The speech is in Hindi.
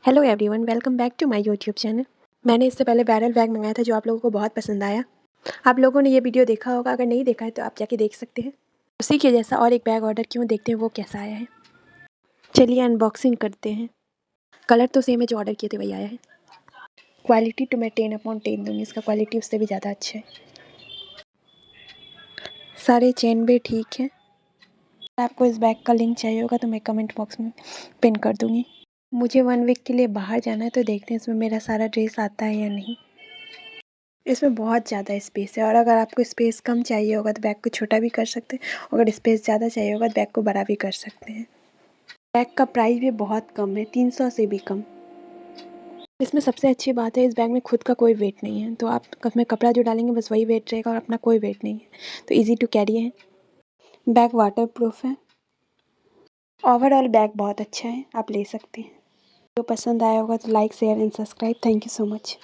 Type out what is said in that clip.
Hello everyone, welcome back to my YouTube channel. मैंने इससे पहले बैरल बैग मंगाया था जो आप लोगों को बहुत पसंद आया। आप लोगों ने ये वीडियो देखा होगा, अगर नहीं देखा है तो आप जाके देख सकते हैं। उसी के जैसा और एक बैग ऑर्डर क्यों, देखते हैं वो कैसा आया है। चलिए अनबॉक्सिंग करते हैं। कलर तो सेम है, जो ऑर्डर किए थे वही आया है। क्वालिटी तो मैं 10/10 दूँगी, इसका क्वालिटी उससे भी ज़्यादा अच्छा है। सारे चेन भी ठीक है। आपको इस बैग का लिंक चाहिए होगा तो मैं कमेंट बॉक्स में पिन कर दूँगी। मुझे 1 वीक के लिए बाहर जाना है, तो देखते हैं इसमें मेरा सारा ड्रेस आता है या नहीं। इसमें बहुत ज़्यादा स्पेस है, और अगर आपको स्पेस कम चाहिए होगा तो बैग को छोटा भी कर सकते हैं। अगर स्पेस ज़्यादा चाहिए होगा तो बैग को बड़ा भी कर सकते हैं। बैग का प्राइस भी बहुत कम है, 300 से भी कम। इसमें सबसे अच्छी बात है, इस बैग में खुद का कोई वेट नहीं है, तो आप में कपड़ा जो डालेंगे बस वही वेट रहेगा और अपना कोई वेट नहीं है, तो ईजी टू कैरी है। बैग वाटर प्रूफ है। ओवरऑल बैग बहुत अच्छा है, आप ले सकते हैं। जो पसंद आया होगा तो like, share and subscribe. Thank you so much.